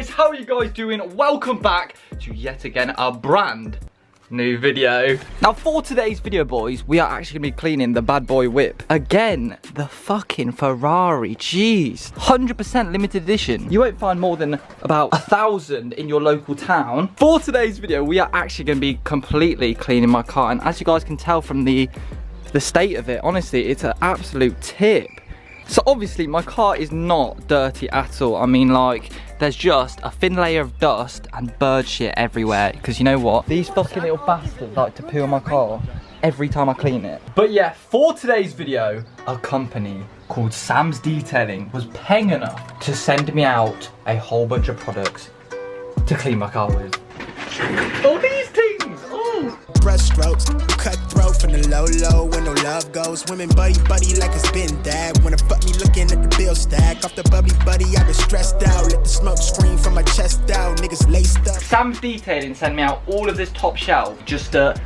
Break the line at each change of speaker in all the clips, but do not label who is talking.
boys, how are you guys doing? Welcome back to yet again a brand new video. Now for today's video, boys, we are actually gonna be cleaning the bad boy whip. Again, the fucking Ferrari, jeez. 100% limited edition. You won't find more than about 1,000 in your local town. For today's video, we are actually gonna be completely cleaning my car. And as you guys can tell from the state of it, honestly, it's an absolute tip. So obviously my car is not dirty at all. I mean, like, there's just a thin layer of dust and bird shit everywhere. Because you know what? These fucking little bastards like to poo on my car every time I clean it. But yeah, for today's video, a company called Sam's Detailing was paying enough to send me out a whole bunch of products to clean my car with. Oh, these things! Oh!
Brush strokes, cutthroat from the low when no love goes. Women buddy like it's been that. Wanna fuck me looking at the bill stack. Off the buddy, I been stressed out. Let the smoke scream from my chest out. Niggas laced up.
Sam's Detailing sent me out all of this top shelf just to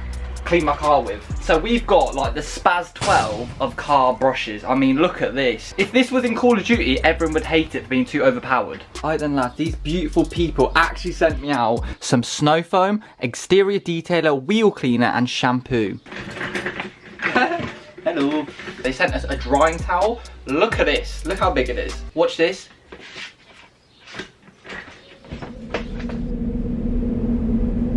clean my car with. So we've got like the Spaz 12 of car brushes. I mean, look at this. If this was in Call of Duty, everyone would hate it for being too overpowered. Alright then lads, these beautiful people actually sent me out some snow foam, exterior detailer, wheel cleaner and shampoo. Hello. They sent us a drying towel. Look at this. Look how big it is. Watch this.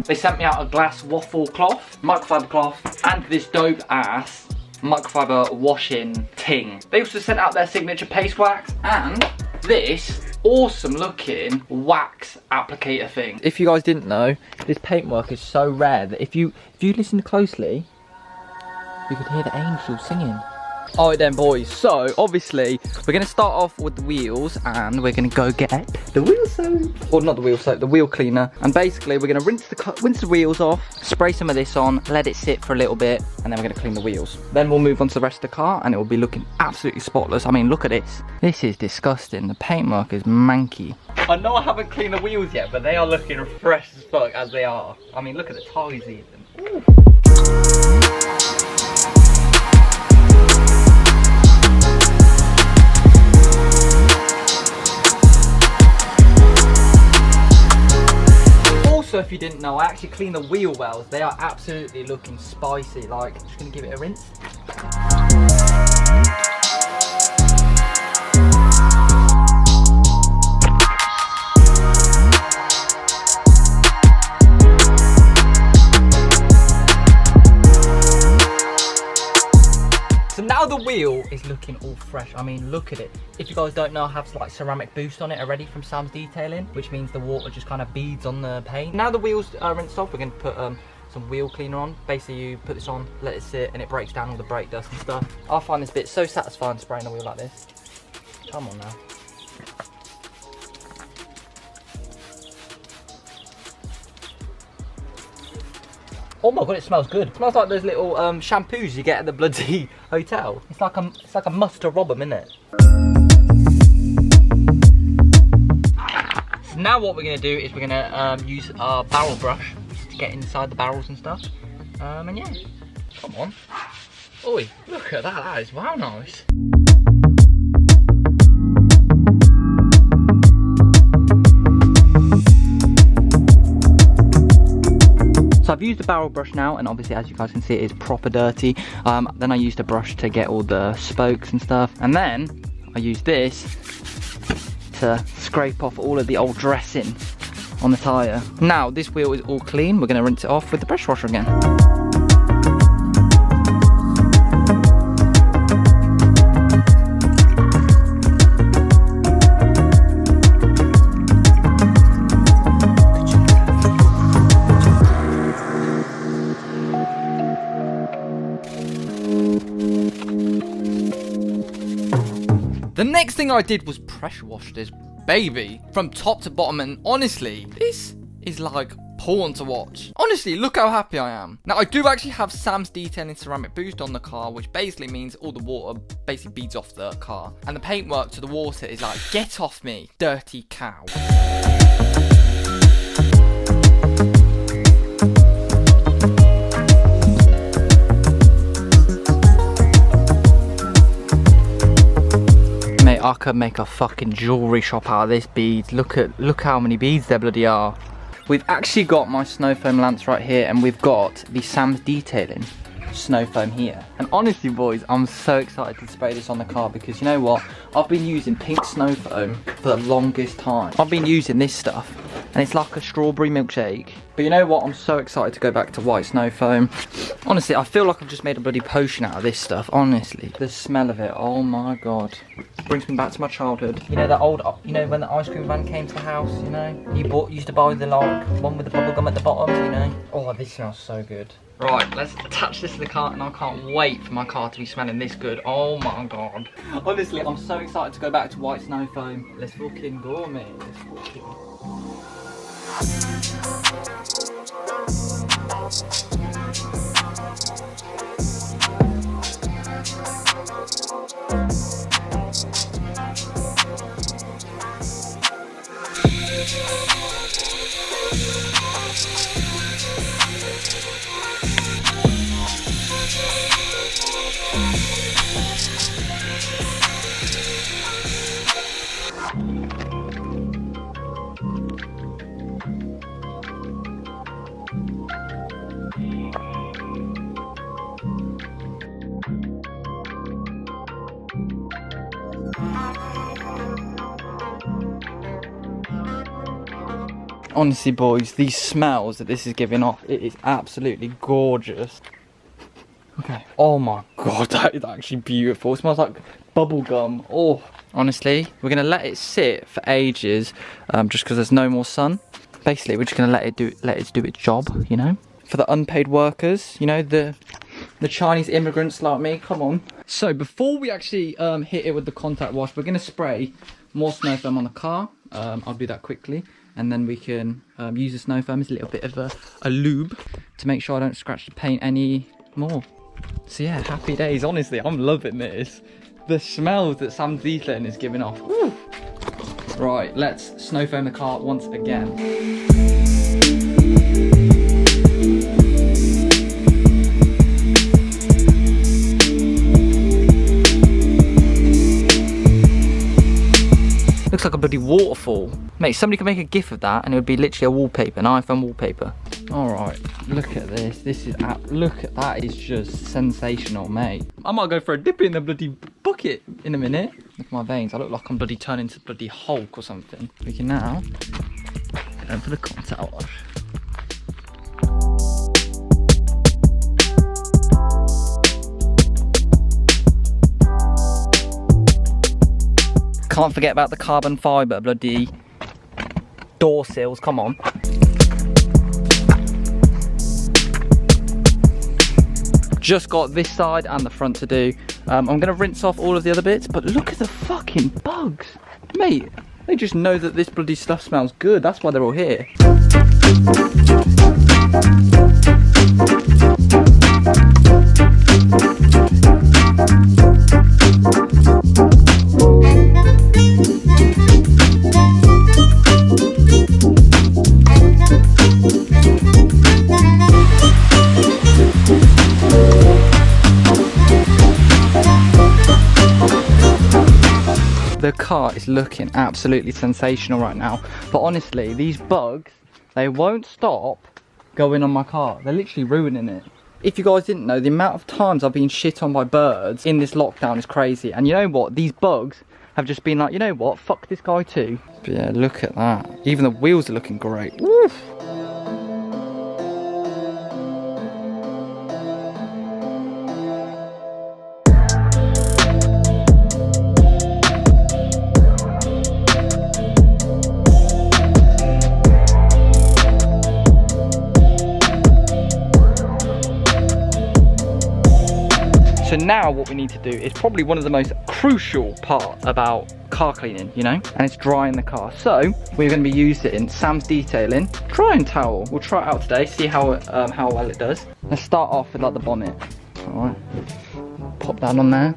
They sent me out a glass waffle cloth, microfiber cloth, and this dope ass microfiber washing ting. They also sent out their signature paste wax and this awesome looking wax applicator thing. If you guys didn't know, this paintwork is so rare that if you listen closely, you could hear the angels singing. Alright then boys, so obviously we're going to start off with the wheels and we're going to go get the wheel soap. Or not the wheel soap, the wheel cleaner. And basically we're going to rinse the wheels off, spray some of this on, let it sit for a little bit, and then we're going to clean the wheels. Then we'll move on to the rest of the car and it will be looking absolutely spotless. I mean, look at this. This is disgusting. The paintwork is manky. I know I haven't cleaned the wheels yet, but they are looking fresh as fuck as they are. I mean, look at the ties even. Ooh. Also, if you didn't know, I actually cleaned the wheel wells. They are absolutely looking spicy. Like, I'm just gonna give it a rinse. So now the wheel is looking all fresh. I mean, look at it. If you guys don't know, I have like ceramic boost on it already from Sam's Detailing, which means the water just kind of beads on the paint. Now the wheels are rinsed off, we're going to put some wheel cleaner on. Basically, you put this on, let it sit, and it breaks down all the brake dust and stuff. I find this bit so satisfying spraying the wheel like this. Come on now. Oh my god, it smells good. It smells like those little shampoos you get at the bloody hotel. It's like a must to rob them, isn't it? So now what we're gonna do is we're gonna use our barrel brush to get inside the barrels and stuff. And yeah, come on. Oi, look at that, that is wow nice. So I've used the barrel brush now, and obviously as you guys can see it is proper dirty. Then I used a brush to get all the spokes and stuff, and then I used this to scrape off all of the old dressing on the tyre. Now this wheel is all clean, we're going to rinse it off with the pressure washer again. The next thing I did was pressure wash this baby from top to bottom, and honestly, this is like porn to watch. Honestly, look how happy I am. Now, I do actually have Sam's Detailing ceramic boost on the car, which basically means all the water basically beads off the car. And the paintwork to the water is like, get off me, dirty cow. I could make a fucking jewellery shop out of this beads. Look how many beads there bloody are. We've actually got my snow foam lamps right here, and we've got the Sam's Detailing snow foam here. And honestly boys, I'm so excited to spray this on the car, because you know what? I've been using pink snow foam for the longest time. I've been using this stuff and it's like a strawberry milkshake. But you know what? I'm so excited to go back to white snow foam. Honestly, I feel like I've just made a bloody potion out of this stuff, honestly. The smell of it, oh my god. Brings me back to my childhood. You know that old, you know when the ice cream van came to the house, you know? Used to buy the like, one with the bubble gum at the bottom, you know? Oh, this smells so good. Right, let's attach this to the car, and I can't wait for my car to be smelling this good. Oh my god. Honestly, I'm so excited to go back to white snow foam. Let's fucking go, mate. Let's fucking... Honestly boys, these smells that this is giving off, it is absolutely gorgeous. Okay. Oh my god, that is actually beautiful. It smells like bubble gum. Oh, honestly, we're gonna let it sit for ages, just because there's no more sun. Basically, we're just gonna let it do its job, you know. For the unpaid workers, you know, the Chinese immigrants like me. Come on. So before we actually hit it with the contact wash, we're gonna spray more snow foam on the car. I'll do that quickly. And then we can use the snow foam as a little bit of a lube to make sure I don't scratch the paint any more. So yeah, happy days. Honestly, I'm loving this. The smells that Sam's Detailing is giving off. Woo. Right, let's snow foam the car once again. Looks like a bloody waterfall. Mate, somebody could make a gif of that and it would be literally a wallpaper, an iPhone wallpaper. Alright, look at this. Look at that, is just sensational, mate. I might go for a dip in the bloody bucket in a minute. Look at my veins, I look like I'm bloody turning into bloody Hulk or something. We can now go for the contact wash. Can't forget about the carbon fibre bloody door sills, come on. Just got this side and the front to do. I'm gonna rinse off all of the other bits, but look at the fucking bugs. Mate, they just know that this bloody stuff smells good, that's why they're all here. The car is looking absolutely sensational right now, but honestly, these bugs, they won't stop going on my car. They're literally ruining it. If you guys didn't know, the amount of times I've been shit on by birds in this lockdown is crazy. And you know what? These bugs have just been like, you know what? Fuck this guy too. But yeah, look at that. Even the wheels are looking great. Woof. So now what we need to do is probably one of the most crucial parts about car cleaning, you know, and it's drying the car. So we're going to be using Sam's Detailing drying towel. We'll try it out today, see how well it does. Let's start off with like the bonnet. All right, pop that on there,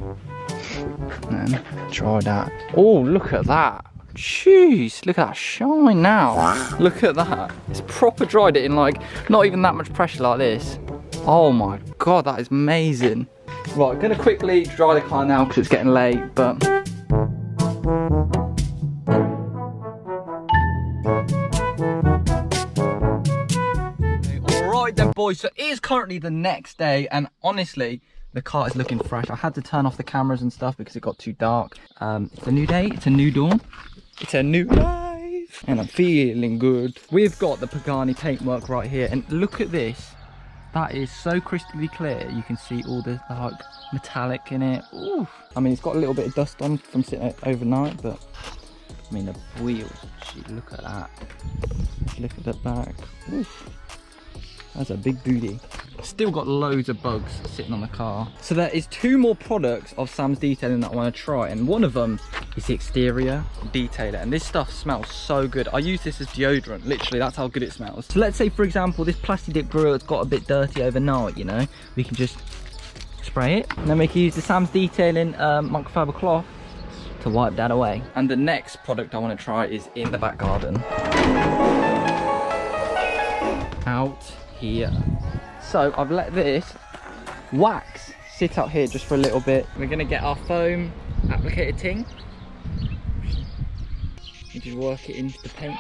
and then dry that. Oh, look at that. Jeez, look at that shine now. Look at that. It's proper dried it in like not even that much pressure like this. Oh my god, that is amazing. Right, I'm gonna quickly dry the car now because it's getting late, but boys, so it is currently the next day, and honestly, the car is looking fresh. I had to turn off the cameras and stuff because it got too dark. It's a new day, it's a new dawn, it's a new life, and I'm feeling good. We've got the Pagani paintwork right here, and look at this. That is so crystally clear. You can see all the like metallic in it. Ooh. I mean, it's got a little bit of dust on from sitting overnight, but I mean, the wheels, gee, look at that. Look at the back. Oof. That's a big booty. Still got loads of bugs sitting on the car. So there is 2 more products of Sam's detailing that I want to try, and one of them is the exterior detailer, and this stuff smells so good. I use this as deodorant, literally, that's how good it smells. So let's say, for example, this plastic dip grill has got a bit dirty overnight, you know, we can just spray it, and then we can use the Sam's detailing microfiber cloth to wipe that away. And the next product I want to try is in the back garden. Out here. So I've let this wax sit out here just for a little bit. We're gonna get our foam applicator ting and just work it into the paint.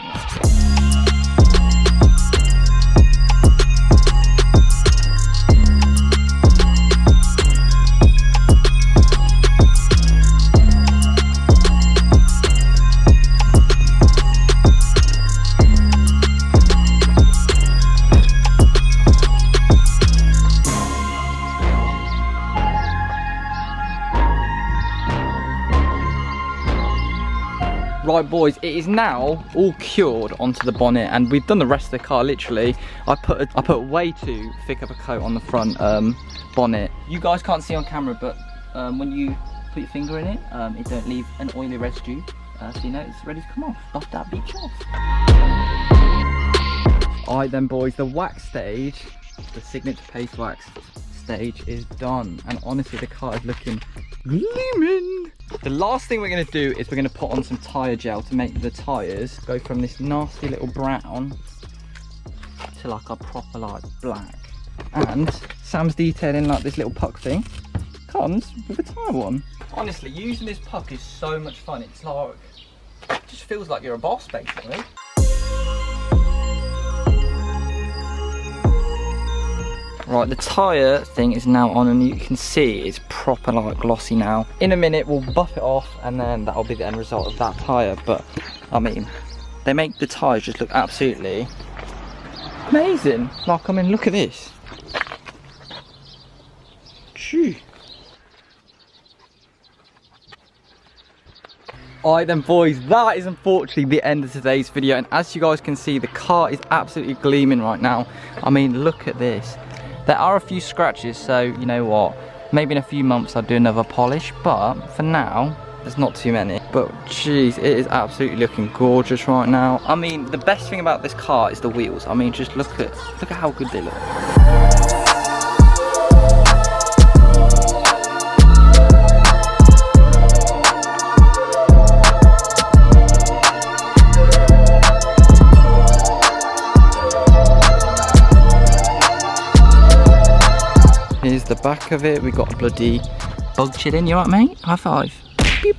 Right boys, it is now all cured onto the bonnet, and we've done the rest of the car. Literally, I put way too thick of a coat on the front bonnet. You guys can't see on camera, but when you put your finger in it, it don't leave an oily residue, so you know it's ready to come off. Buff that bitch off. Alright then boys, the wax stage, the signature paste wax stage is done, and honestly the car is looking gleaming. The last thing we're going to do is we're going to put on some tyre gel to make the tyres go from this nasty little brown to like a proper like black. And Sam's detailing like this little puck thing comes with a tyre one. Honestly, using this puck is so much fun. It's like, it just feels like you're a boss basically. Right, the tyre thing is now on, and you can see it's proper like glossy now. In a minute we'll buff it off, and then that'll be the end result of that tyre. But I mean, they make the tyres just look absolutely amazing. Like, I mean, look at this. Phew. Alright then boys, that is unfortunately the end of today's video, and as you guys can see, the car is absolutely gleaming right now. I mean, look at this. There are a few scratches, so you know what, maybe in a few months I'll do another polish, but for now there's not too many. But jeez, it is absolutely looking gorgeous right now. I mean, the best thing about this car is the wheels. I mean, just look at how good they look. Here's the back of it. We got a bloody bug chilling. You alright, mate? High five. Beep.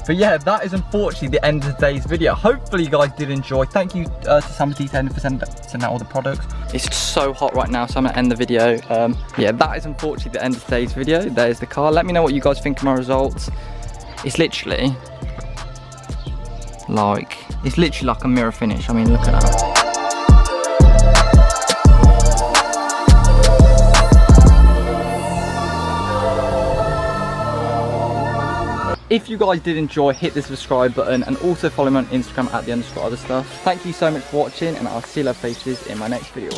But yeah, that is unfortunately the end of today's video. Hopefully you guys did enjoy. Thank you to Sam's Detailing for sending out all the products. It's so hot right now, so I'm gonna end the video. Yeah, that is unfortunately the end of today's video. There's the car. Let me know what you guys think of my results. It's literally like a mirror finish. I mean, look at that. If you guys did enjoy, hit the subscribe button, and also follow me on Instagram at _OtherStuff. Thank you so much for watching, and I'll see you love faces in my next video.